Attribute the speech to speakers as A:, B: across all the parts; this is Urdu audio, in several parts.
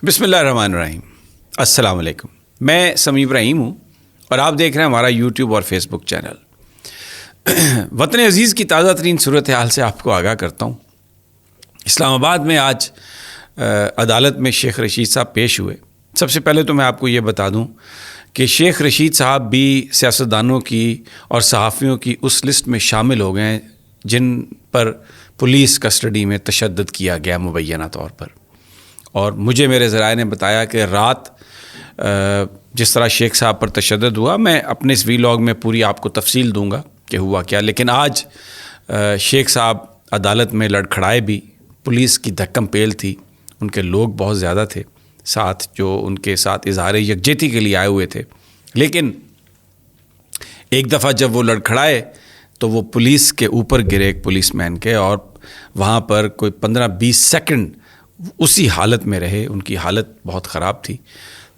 A: بسم اللہ الرحمن الرحیم. السلام علیکم. میں سمیع ابراہیم ہوں اور آپ دیکھ رہے ہیں ہمارا یوٹیوب اور فیس بک چینل. وطن عزیز کی تازہ ترین صورتحال سے آپ کو آگاہ کرتا ہوں. اسلام آباد میں آج عدالت میں شیخ رشید صاحب پیش ہوئے. سب سے پہلے تو میں آپ کو یہ بتا دوں کہ شیخ رشید صاحب بھی سیاستدانوں کی اور صحافیوں کی اس لسٹ میں شامل ہو گئے ہیں جن پر پولیس کسٹڈی میں تشدد کیا گیا مبینہ طور پر. اور مجھے میرے ذرائع نے بتایا کہ رات جس طرح شیخ صاحب پر تشدد ہوا، میں اپنے اس ویلاگ میں پوری آپ کو تفصیل دوں گا کہ ہوا کیا. لیکن آج شیخ صاحب عدالت میں لڑکھڑائے بھی. پولیس کی دھکم پیل تھی، ان کے لوگ بہت زیادہ تھے ساتھ جو ان کے ساتھ اظہار یکجہتی کے لیے آئے ہوئے تھے. لیکن ایک دفعہ جب وہ لڑکھڑائے تو وہ پولیس کے اوپر گرے ایک پولیس مین کے، اور وہاں پر کوئی 15-20 سیکنڈ اسی حالت میں رہے. ان کی حالت بہت خراب تھی.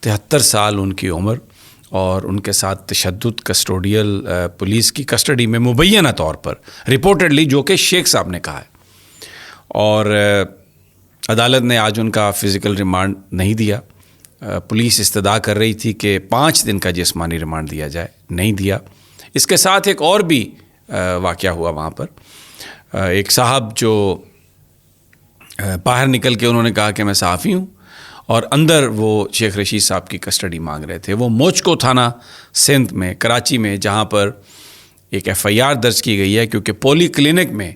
A: 73 سال ان کی عمر، اور ان کے ساتھ تشدد کسٹوڈیل پولیس کی کسٹڈی میں مبینہ طور پر رپورٹڈلی، جو کہ شیخ صاحب نے کہا ہے. اور عدالت نے آج ان کا فزیکل ریمانڈ نہیں دیا. پولیس استدعا کر رہی تھی کہ 5 دن کا جسمانی ریمانڈ دیا جائے، نہیں دیا. اس کے ساتھ ایک اور بھی واقعہ ہوا وہاں پر. ایک صاحب جو باہر نکل کے انہوں نے کہا کہ میں صحافی ہوں، اور اندر وہ شیخ رشید صاحب کی کسٹڈی مانگ رہے تھے. وہ موچکو تھانہ سندھ میں، کراچی میں، جہاں پر ایک FIR درج کی گئی ہے کیونکہ پولی کلینک میں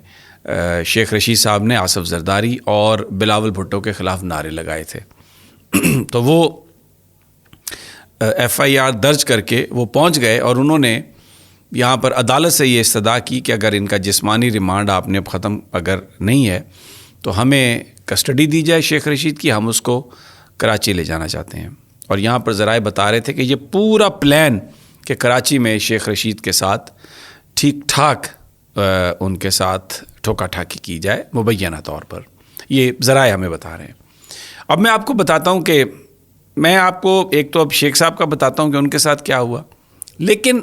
A: شیخ رشید صاحب نے آصف زرداری اور بلاول بھٹو کے خلاف نعرے لگائے تھے. تو وہ FIR درج کر کے وہ پہنچ گئے، اور انہوں نے یہاں پر عدالت سے یہ استدعا کی کہ اگر ان کا جسمانی ریمانڈ آپ نے اب ختم اگر نہیں ہے تو ہمیں کسٹڈی دی جائے شیخ رشید کی، ہم اس کو کراچی لے جانا چاہتے ہیں. اور یہاں پر ذرائع بتا رہے تھے کہ یہ پورا پلان کہ کراچی میں شیخ رشید کے ساتھ ٹھیک ٹھاک ان کے ساتھ ٹھوکا ٹھاکی کی جائے مبینہ طور پر. یہ ذرائع ہمیں بتا رہے ہیں. اب میں آپ کو بتاتا ہوں کہ میں آپ کو ایک تو اب شیخ صاحب کا بتاتا ہوں کہ ان کے ساتھ کیا ہوا، لیکن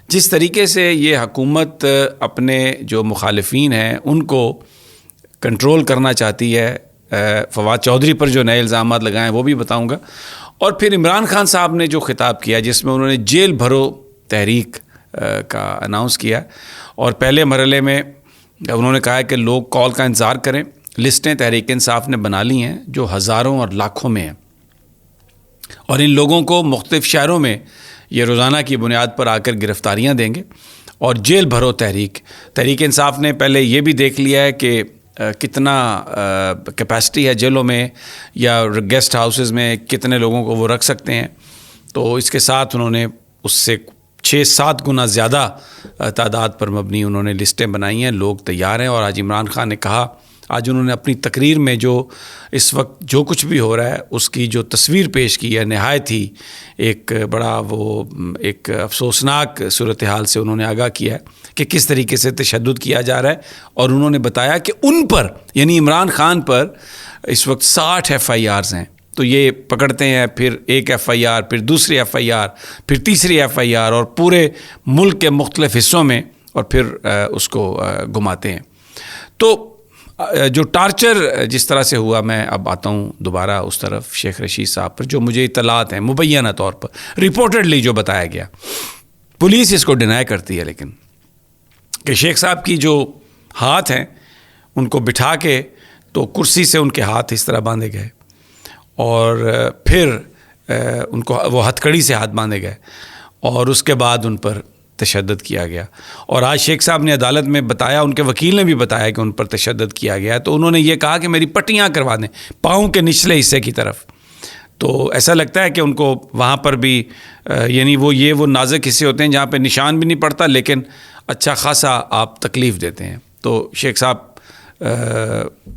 A: جس طریقے سے یہ حکومت اپنے جو مخالفین ہیں ان کو کنٹرول کرنا چاہتی ہے، فواد چودھری پر جو نئے الزامات لگائے ہیں وہ بھی بتاؤں گا. اور پھر عمران خان صاحب نے جو خطاب کیا جس میں انہوں نے جیل بھرو تحریک کا اناؤنس کیا، اور پہلے مرحلے میں انہوں نے کہا ہے کہ لوگ کال کا انتظار کریں. لسٹیں تحریک انصاف نے بنا لی ہیں جو ہزاروں اور لاکھوں میں ہیں، اور ان لوگوں کو مختلف شہروں میں یہ روزانہ کی بنیاد پر آ کر گرفتاریاں دیں گے. اور جیل بھرو تحریک انصاف نے پہلے یہ بھی دیکھ لیا ہے کہ کتنا کیپیسٹی ہے جیلوں میں یا گیسٹ ہاؤسز میں، کتنے لوگوں کو وہ رکھ سکتے ہیں. تو اس کے ساتھ انہوں نے اس سے 6-7 گنا زیادہ تعداد پر مبنی انہوں نے لسٹیں بنائی ہیں. لوگ تیار ہیں. اور آج عمران خان نے کہا، آج انہوں نے اپنی تقریر میں جو اس وقت جو کچھ بھی ہو رہا ہے اس کی جو تصویر پیش کی ہے، نہایت ہی ایک بڑا وہ ایک افسوسناک صورتحال سے انہوں نے آگاہ کیا ہے کہ کس طریقے سے تشدد کیا جا رہا ہے. اور انہوں نے بتایا کہ ان پر، یعنی عمران خان پر اس وقت 60 FIRs ہیں. تو یہ پکڑتے ہیں، پھر ایک FIR، پھر دوسری FIR، پھر تیسری FIR، اور پورے ملک کے مختلف حصوں میں، اور پھر اس کو گھماتے ہیں. تو جو ٹارچر جس طرح سے ہوا، میں اب آتا ہوں دوبارہ اس طرف شیخ رشید صاحب پر. جو مجھے اطلاعات ہیں مبینہ طور پر رپورٹڈلی جو بتایا گیا، پولیس اس کو ڈینائی کرتی ہے، لیکن کہ شیخ صاحب کی جو ہاتھ ہیں ان کو بٹھا کے تو کرسی سے ان کے ہاتھ اس طرح باندھے گئے، اور پھر ان کو وہ ہتھ کڑی سے ہاتھ باندھے گئے، اور اس کے بعد ان پر تشدد کیا گیا. اور آج شیخ صاحب نے عدالت میں بتایا، ان کے وکیل نے بھی بتایا کہ ان پر تشدد کیا گیا ہے. تو انہوں نے یہ کہا کہ میری پٹیاں کروا دیں پاؤں کے نچلے حصے کی طرف. تو ایسا لگتا ہے کہ ان کو وہاں پر بھی یعنی وہ نازک حصے ہوتے ہیں جہاں پہ نشان بھی نہیں پڑتا، لیکن اچھا خاصا آپ تکلیف دیتے ہیں. تو شیخ صاحب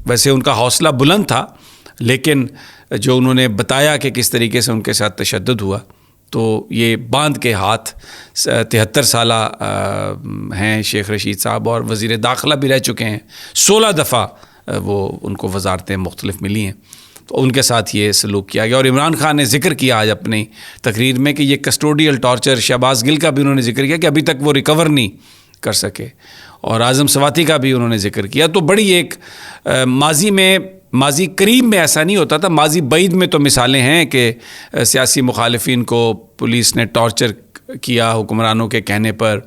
A: ویسے ان کا حوصلہ بلند تھا، لیکن جو انہوں نے بتایا کہ کس طریقے سے ان کے ساتھ تشدد ہوا، تو یہ باندھ کے ہاتھ 73 سالہ ہیں شیخ رشید صاحب، اور وزیر داخلہ بھی رہ چکے ہیں. 16 دفعہ وہ ان کو وزارتیں مختلف ملی ہیں. تو ان کے ساتھ یہ سلوک کیا گیا. اور عمران خان نے ذکر کیا آج اپنی تقریر میں کہ یہ کسٹوڈیل ٹارچر، شہباز گل کا بھی انہوں نے ذکر کیا کہ ابھی تک وہ ریکور نہیں کر سکے، اور اعظم سواتی کا بھی انہوں نے ذکر کیا. تو بڑی ایک ماضی میں ماضی قریب میں ایسا نہیں ہوتا تھا، ماضی بعید میں تو مثالیں ہیں کہ سیاسی مخالفین کو پولیس نے ٹارچر کیا حکمرانوں کے کہنے پر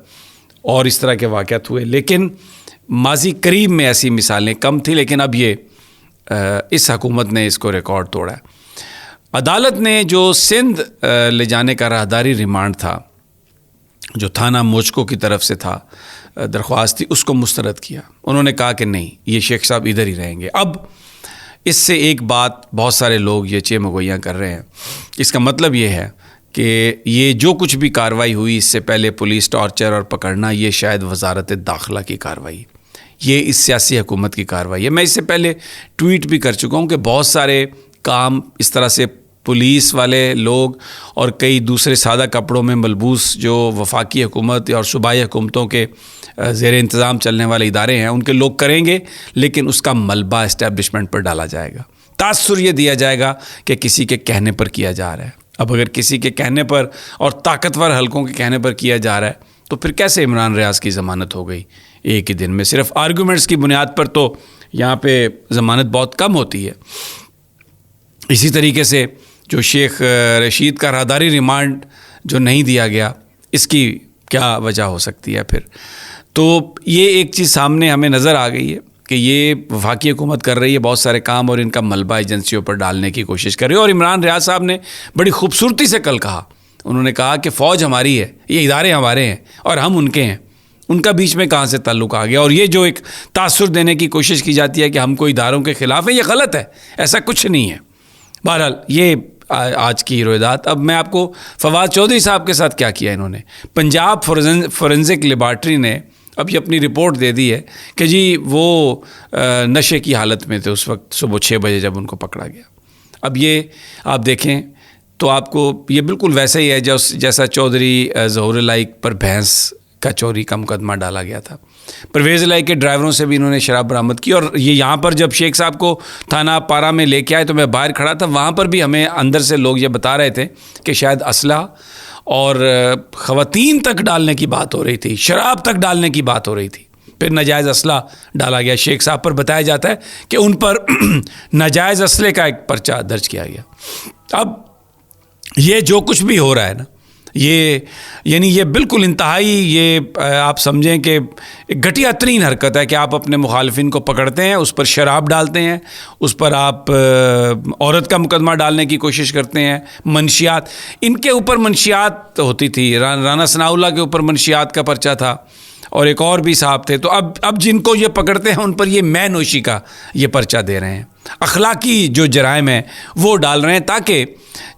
A: اور اس طرح کے واقعات ہوئے، لیکن ماضی قریب میں ایسی مثالیں کم تھیں. لیکن اب یہ اس حکومت نے اس کو ریکارڈ توڑا ہے. عدالت نے جو سندھ لے جانے کا راہداری ریمانڈ تھا جو تھانہ موچکو کی طرف سے تھا، درخواست تھی، اس کو مسترد کیا. انہوں نے کہا کہ نہیں، یہ شیخ صاحب ادھر ہی رہیں گے. اب اس سے ایک بات بہت سارے لوگ یہ چمگوئیاں کر رہے ہیں، اس کا مطلب یہ ہے کہ یہ جو کچھ بھی کارروائی ہوئی اس سے پہلے پولیس ٹارچر اور پکڑنا، یہ شاید وزارت داخلہ کی کارروائی، یہ اس سیاسی حکومت کی کارروائی ہے. میں اس سے پہلے ٹویٹ بھی کر چکا ہوں کہ بہت سارے کام اس طرح سے پولیس والے لوگ اور کئی دوسرے سادہ کپڑوں میں ملبوس جو وفاقی حکومت اور صوبائی حکومتوں کے زیر انتظام چلنے والے ادارے ہیں ان کے لوگ کریں گے، لیکن اس کا ملبہ اسٹیبلشمنٹ پر ڈالا جائے گا. تاثر یہ دیا جائے گا کہ کسی کے کہنے پر کیا جا رہا ہے. اب اگر کسی کے کہنے پر اور طاقتور حلقوں کے کہنے پر کیا جا رہا ہے تو پھر کیسے عمران ریاض کی ضمانت ہو گئی ایک ہی دن میں؟ صرف آرگومنٹس کی بنیاد پر تو یہاں پہ ضمانت بہت کم ہوتی ہے. اسی طریقے سے جو شیخ رشید کا راہداری ریمانڈ جو نہیں دیا گیا، اس کی کیا وجہ ہو سکتی ہے پھر؟ تو یہ ایک چیز سامنے ہمیں نظر آ گئی ہے کہ یہ وفاقی حکومت کر رہی ہے بہت سارے کام اور ان کا ملبہ ایجنسیوں پر ڈالنے کی کوشش کر رہی ہے. اور عمران ریاض صاحب نے بڑی خوبصورتی سے کل کہا، انہوں نے کہا کہ فوج ہماری ہے، یہ ادارے ہمارے ہیں اور ہم ان کے ہیں. ان کا بیچ میں کہاں سے تعلق آ گیا؟ اور یہ جو ایک تاثر دینے کی کوشش کی جاتی ہے کہ ہم کو اداروں کے خلاف ہیں، یہ غلط ہے، ایسا کچھ نہیں ہے. بہرحال یہ آج کی روایات. اب میں آپ کو فواد چودھری صاحب کے ساتھ کیا کیا انہوں نے. پنجاب فورینزک لیبارٹری نے اب یہ اپنی رپورٹ دے دی ہے کہ جی وہ نشے کی حالت میں تھے اس وقت صبح 6 بجے جب ان کو پکڑا گیا. اب یہ آپ دیکھیں تو آپ کو یہ بالکل ویسا ہی ہے جیسا چودھری ظہور الہی پر بھینس کا چوری کا مقدمہ ڈالا گیا تھا. پرویز الہی کے ڈرائیوروں سے بھی انہوں نے شراب برآمد کی. اور یہ یہاں پر جب شیخ صاحب کو تھانہ پارا میں لے کے آئے تو میں باہر کھڑا تھا، وہاں پر بھی ہمیں اندر سے لوگ یہ بتا رہے تھے کہ شاید اسلحہ اور خواتین تک ڈالنے کی بات ہو رہی تھی، شراب تک ڈالنے کی بات ہو رہی تھی. پھر ناجائز اسلحہ ڈالا گیا. شیخ صاحب پر بتایا جاتا ہے کہ ان پر ناجائز اسلحے کا ایک پرچہ درج کیا گیا. اب یہ جو کچھ بھی ہو رہا ہے نا، یہ یعنی یہ بالکل انتہائی، یہ آپ سمجھیں کہ گھٹیا ترین حرکت ہے کہ آپ اپنے مخالفین کو پکڑتے ہیں، اس پر شراب ڈالتے ہیں، اس پر آپ عورت کا مقدمہ ڈالنے کی کوشش کرتے ہیں. منشیات، ان کے اوپر منشیات ہوتی تھی، رانا ثناء اللہ کے اوپر منشیات کا پرچہ تھا اور ایک اور بھی صاحب تھے. تو اب جن کو یہ پکڑتے ہیں ان پر یہ مے نوشی کا یہ پرچہ دے رہے ہیں. اخلاقی جو جرائم ہیں وہ ڈال رہے ہیں تاکہ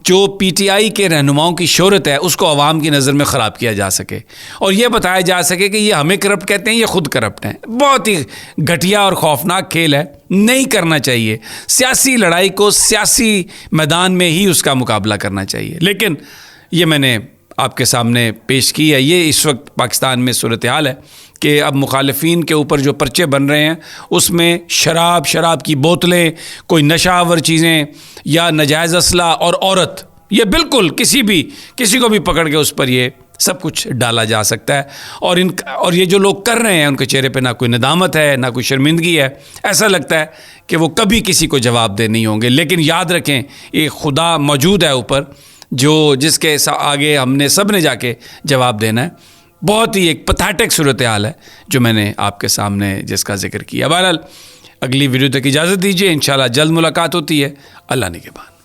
A: جو پی ٹی آئی کے رہنماؤں کی شہرت ہے اس کو عوام کی نظر میں خراب کیا جا سکے اور یہ بتایا جا سکے کہ یہ ہمیں کرپٹ کہتے ہیں، یہ خود کرپٹ ہیں. بہت ہی گھٹیا اور خوفناک کھیل ہے، نہیں کرنا چاہیے. سیاسی لڑائی کو سیاسی میدان میں ہی اس کا مقابلہ کرنا چاہیے. لیکن یہ میں نے آپ کے سامنے پیش کی ہے. یہ اس وقت پاکستان میں صورتحال ہے کہ اب مخالفین کے اوپر جو پرچے بن رہے ہیں اس میں شراب کی بوتلیں، کوئی نشہ آور چیزیں یا ناجائز اسلحہ اور عورت، یہ بالکل کسی کو بھی پکڑ کے اس پر یہ سب کچھ ڈالا جا سکتا ہے. اور یہ جو لوگ کر رہے ہیں ان کے چہرے پہ نہ کوئی ندامت ہے، نہ کوئی شرمندگی ہے. ایسا لگتا ہے کہ وہ کبھی کسی کو جواب دہ نہیں ہوں گے. لیکن یاد رکھیں ایک خدا موجود ہے اوپر جس کے آگے ہم نے سب نے جا کے جواب دینا ہے. بہت ہی ایک پتھیٹک صورتحال ہے جو میں نے آپ کے سامنے جس کا ذکر کیا. بہرحال اگلی ویڈیو تک اجازت دیجیے، انشاءاللہ جلد ملاقات ہوتی ہے. اللہ نگہبان.